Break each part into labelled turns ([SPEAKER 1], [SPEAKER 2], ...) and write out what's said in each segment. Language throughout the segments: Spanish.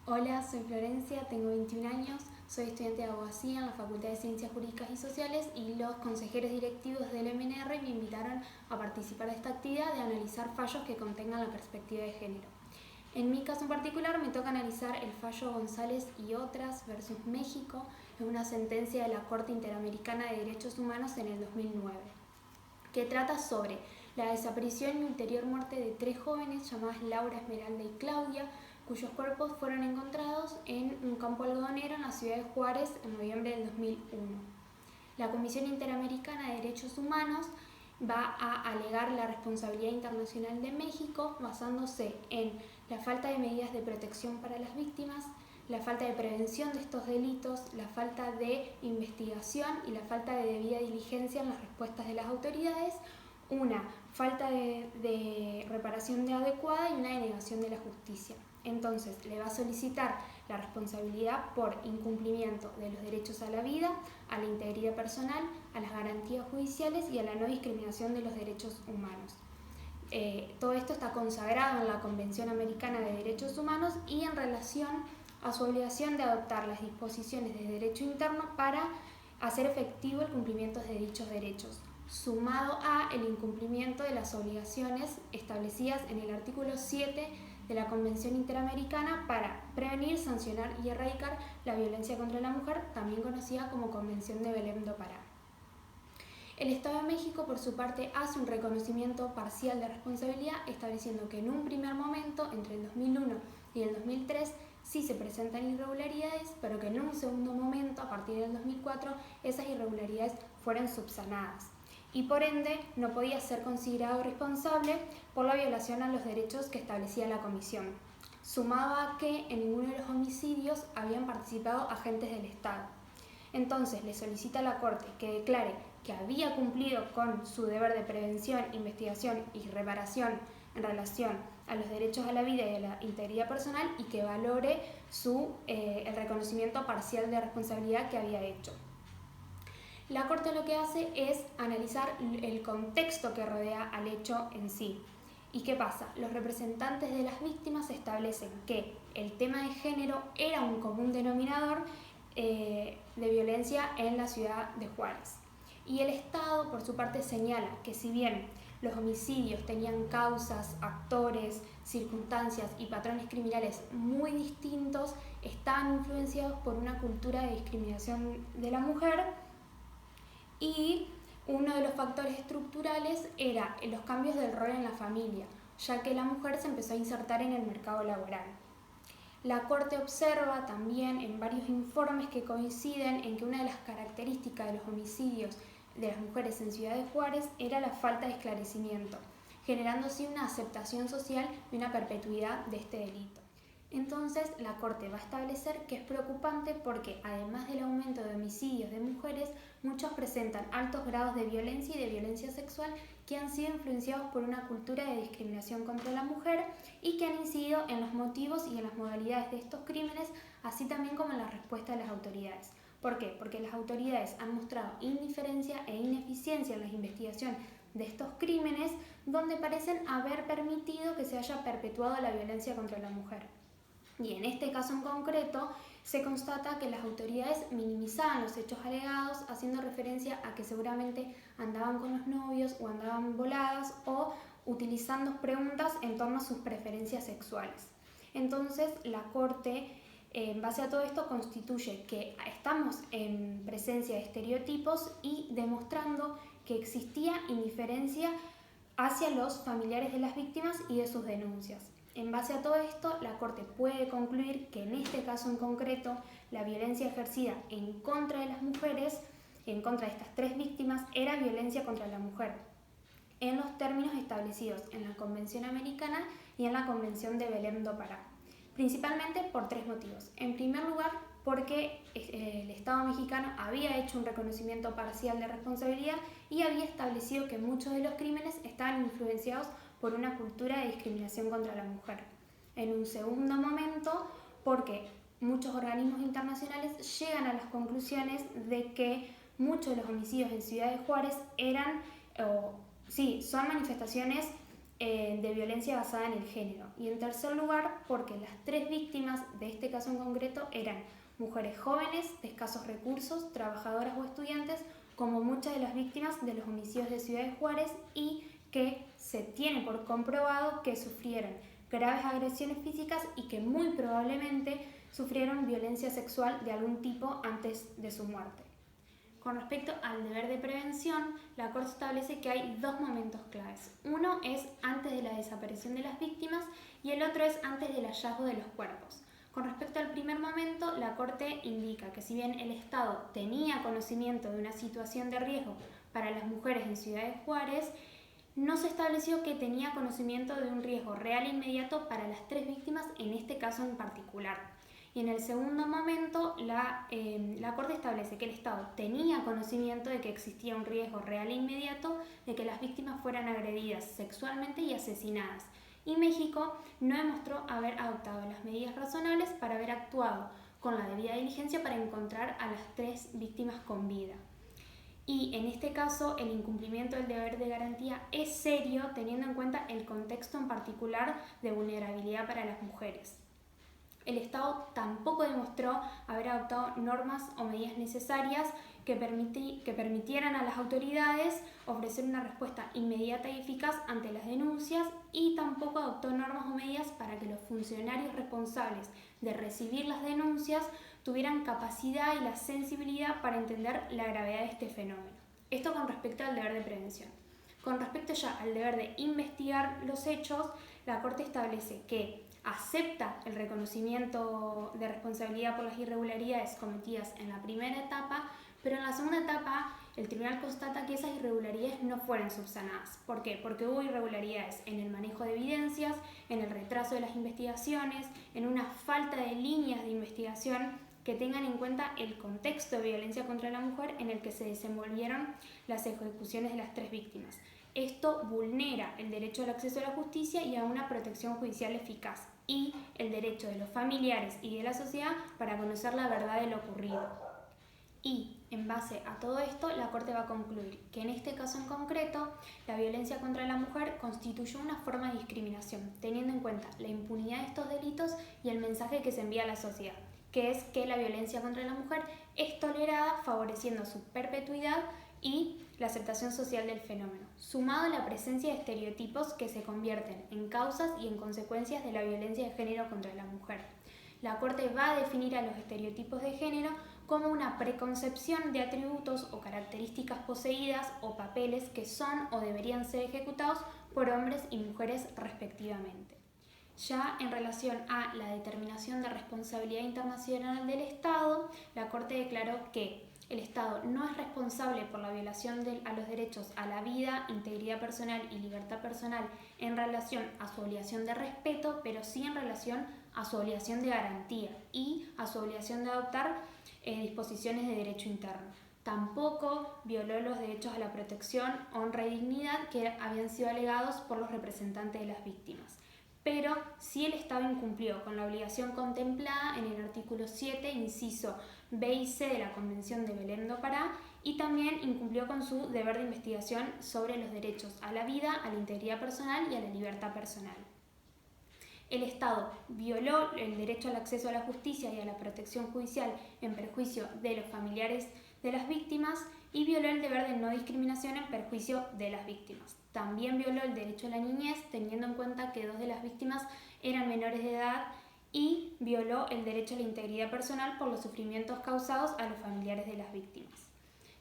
[SPEAKER 1] Hola, soy Florencia, tengo 21 años, soy estudiante de abogacía en la Facultad de Ciencias Jurídicas y Sociales y los consejeros directivos del MNR me invitaron a participar de esta actividad de analizar fallos que contengan la perspectiva de género. En mi caso en particular me toca analizar el fallo González y otras versus México en una sentencia de la Corte Interamericana de Derechos Humanos en el 2009, que trata sobre la desaparición y ulterior muerte de 3 jóvenes llamadas Laura, Esmeralda y Claudia, cuyos cuerpos fueron encontrados en un campo algodonero en la ciudad de Juárez en noviembre del 2001. La Comisión Interamericana de Derechos Humanos va a alegar la responsabilidad internacional de México basándose en la falta de medidas de protección para las víctimas, la falta de prevención de estos delitos, la falta de investigación y la falta de debida diligencia en las respuestas de las autoridades, una falta de reparación adecuada y una denegación de la justicia. Entonces, le va a solicitar la responsabilidad por incumplimiento de los derechos a la vida, a la integridad personal, a las garantías judiciales y a la no discriminación de los derechos humanos. Todo esto está consagrado en la Convención Americana de Derechos Humanos y en relación a su obligación de adoptar las disposiciones de derecho interno para hacer efectivo el cumplimiento de dichos derechos, sumado a el incumplimiento de las obligaciones establecidas en el artículo 7 de la Convención Interamericana para prevenir, sancionar y erradicar la violencia contra la mujer, también conocida como Convención de Belém do Pará. El Estado de México, por su parte, hace un reconocimiento parcial de responsabilidad, estableciendo que en un primer momento, entre el 2001 y el 2003, sí se presentan irregularidades, pero que en un segundo momento, a partir del 2004, esas irregularidades fueron subsanadas y por ende no podía ser considerado responsable por la violación a los derechos que establecía la Comisión, sumado a que en ninguno de los homicidios habían participado agentes del Estado. Entonces le solicita a la Corte que declare que había cumplido con su deber de prevención, investigación y reparación en relación a los derechos a la vida y a la integridad personal y que valore el reconocimiento parcial de responsabilidad que había hecho. La Corte lo que hace es analizar el contexto que rodea al hecho en sí. ¿Y qué pasa? Los representantes de las víctimas establecen que el tema de género era un común denominador de violencia en la ciudad de Juárez. Y el Estado, por su parte, señala que si bien los homicidios tenían causas, actores, circunstancias y patrones criminales muy distintos, estaban influenciados por una cultura de discriminación de la mujer y uno de los factores estructurales era los cambios del rol en la familia, ya que la mujer se empezó a insertar en el mercado laboral. La Corte observa también en varios informes que coinciden en que una de las características de los homicidios de las mujeres en Ciudad de Juárez era la falta de esclarecimiento, generando así una aceptación social y una perpetuidad de este delito. Entonces, la Corte va a establecer que es preocupante porque, además del aumento de homicidios de mujeres, muchos presentan altos grados de violencia y de violencia sexual que han sido influenciados por una cultura de discriminación contra la mujer y que han incidido en los motivos y en las modalidades de estos crímenes, así también como en la respuesta de las autoridades. ¿Por qué? Porque las autoridades han mostrado indiferencia e ineficiencia en la investigación de estos crímenes, donde parecen haber permitido que se haya perpetuado la violencia contra la mujer. Y en este caso en concreto se constata que las autoridades minimizaban los hechos alegados, haciendo referencia a que seguramente andaban con los novios o andaban voladas o utilizando preguntas en torno a sus preferencias sexuales. Entonces la Corte, en base a todo esto, constituye que estamos en presencia de estereotipos y demostrando que existía indiferencia hacia los familiares de las víctimas y de sus denuncias. En base a todo esto, la Corte puede concluir que en este caso en concreto, la violencia ejercida en contra de las mujeres, en contra de estas 3 víctimas, era violencia contra la mujer, en los términos establecidos en la Convención Americana y en la Convención de Belém do Pará, principalmente por 3 motivos. En primer lugar, porque el Estado mexicano había hecho un reconocimiento parcial de responsabilidad y había establecido que muchos de los crímenes estaban influenciados por una cultura de discriminación contra la mujer. En un segundo momento, porque muchos organismos internacionales llegan a las conclusiones de que muchos de los homicidios en Ciudad de Juárez son manifestaciones de violencia basada en el género. Y en tercer lugar, porque las 3 víctimas de este caso en concreto eran mujeres jóvenes, de escasos recursos, trabajadoras o estudiantes, como muchas de las víctimas de los homicidios de Ciudad de Juárez, y que se tiene por comprobado que sufrieron graves agresiones físicas y que muy probablemente sufrieron violencia sexual de algún tipo antes de su muerte. Con respecto al deber de prevención, la Corte establece que hay 2 momentos claves. Uno es antes de la desaparición de las víctimas y el otro es antes del hallazgo de los cuerpos. Con respecto al primer momento, la Corte indica que si bien el Estado tenía conocimiento de una situación de riesgo para las mujeres en Ciudad de Juárez, no se estableció que tenía conocimiento de un riesgo real e inmediato para las 3 víctimas en este caso en particular. Y en el segundo momento, la Corte establece que el Estado tenía conocimiento de que existía un riesgo real e inmediato de que las víctimas fueran agredidas sexualmente y asesinadas. Y México no demostró haber adoptado las medidas razonables para haber actuado con la debida diligencia para encontrar a las 3 víctimas con vida. Y en este caso, el incumplimiento del deber de garantía es serio teniendo en cuenta el contexto en particular de vulnerabilidad para las mujeres. El Estado tampoco demostró haber adoptado normas o medidas necesarias que permitieran a las autoridades ofrecer una respuesta inmediata y eficaz ante las denuncias, y tampoco adoptó normas o medidas para que los funcionarios responsables de recibir las denuncias tuvieran capacidad y la sensibilidad para entender la gravedad de este fenómeno. Esto con respecto al deber de prevención. Con respecto ya al deber de investigar los hechos, la Corte establece que acepta el reconocimiento de responsabilidad por las irregularidades cometidas en la primera etapa, pero en la segunda etapa el tribunal constata que esas irregularidades no fueron subsanadas. ¿Por qué? Porque hubo irregularidades en el manejo de evidencias, en el retraso de las investigaciones, en una falta de líneas de investigación que tengan en cuenta el contexto de violencia contra la mujer en el que se desenvolvieron las ejecuciones de las 3 víctimas. Esto vulnera el derecho al acceso a la justicia y a una protección judicial eficaz, y el derecho de los familiares y de la sociedad para conocer la verdad de lo ocurrido. Y, en base a todo esto, la Corte va a concluir que en este caso en concreto, la violencia contra la mujer constituyó una forma de discriminación, teniendo en cuenta la impunidad de estos delitos y el mensaje que se envía a la sociedad, que es que la violencia contra la mujer es tolerada, favoreciendo su perpetuidad y la aceptación social del fenómeno, sumado a la presencia de estereotipos que se convierten en causas y en consecuencias de la violencia de género contra la mujer. La Corte va a definir a los estereotipos de género como una preconcepción de atributos o características poseídas o papeles que son o deberían ser ejecutados por hombres y mujeres respectivamente. Ya en relación a la determinación de responsabilidad internacional del Estado, la Corte declaró que el Estado no es responsable por la violación a los derechos a la vida, integridad personal y libertad personal en relación a su obligación de respeto, pero sí en relación a su obligación de garantía y a su obligación de adoptar disposiciones de derecho interno. Tampoco violó los derechos a la protección, honra y dignidad que habían sido alegados por los representantes de las víctimas. Pero sí el Estado incumplió con la obligación contemplada en el artículo 7, inciso B y C de la Convención de Belém do Pará, y también incumplió con su deber de investigación sobre los derechos a la vida, a la integridad personal y a la libertad personal. El Estado violó el derecho al acceso a la justicia y a la protección judicial en perjuicio de los familiares de las víctimas y violó el deber de no discriminación en perjuicio de las víctimas. También violó el derecho a la niñez, teniendo en cuenta que 2 de las víctimas eran menores de edad, y violó el derecho a la integridad personal por los sufrimientos causados a los familiares de las víctimas.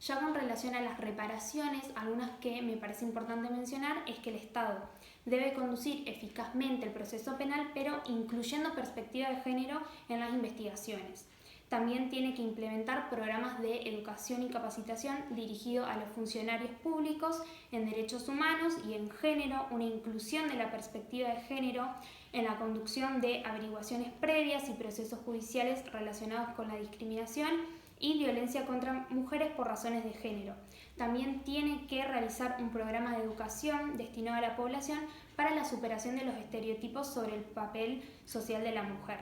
[SPEAKER 1] Ya con relación a las reparaciones, algunas que me parece importante mencionar es que el Estado debe conducir eficazmente el proceso penal, pero incluyendo perspectiva de género en las investigaciones. También tiene que implementar programas de educación y capacitación dirigidos a los funcionarios públicos en derechos humanos y en género, una inclusión de la perspectiva de género en la conducción de averiguaciones previas y procesos judiciales relacionados con la discriminación y violencia contra mujeres por razones de género. También tiene que realizar un programa de educación destinado a la población para la superación de los estereotipos sobre el papel social de la mujer.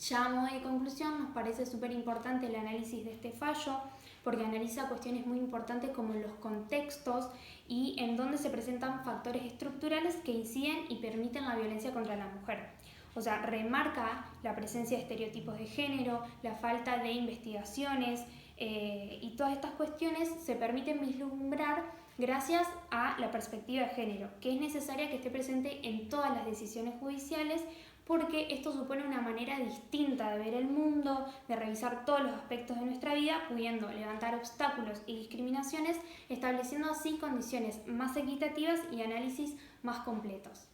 [SPEAKER 1] Ya a modo de conclusión, nos parece súper importante el análisis de este fallo porque analiza cuestiones muy importantes como los contextos y en dónde se presentan factores estructurales que inciden y permiten la violencia contra la mujer. O sea, remarca la presencia de estereotipos de género, la falta de investigaciones y todas estas cuestiones se permiten vislumbrar gracias a la perspectiva de género, que es necesaria que esté presente en todas las decisiones judiciales porque esto supone una manera distinta de ver el mundo, de revisar todos los aspectos de nuestra vida, pudiendo levantar obstáculos y discriminaciones, estableciendo así condiciones más equitativas y análisis más completos.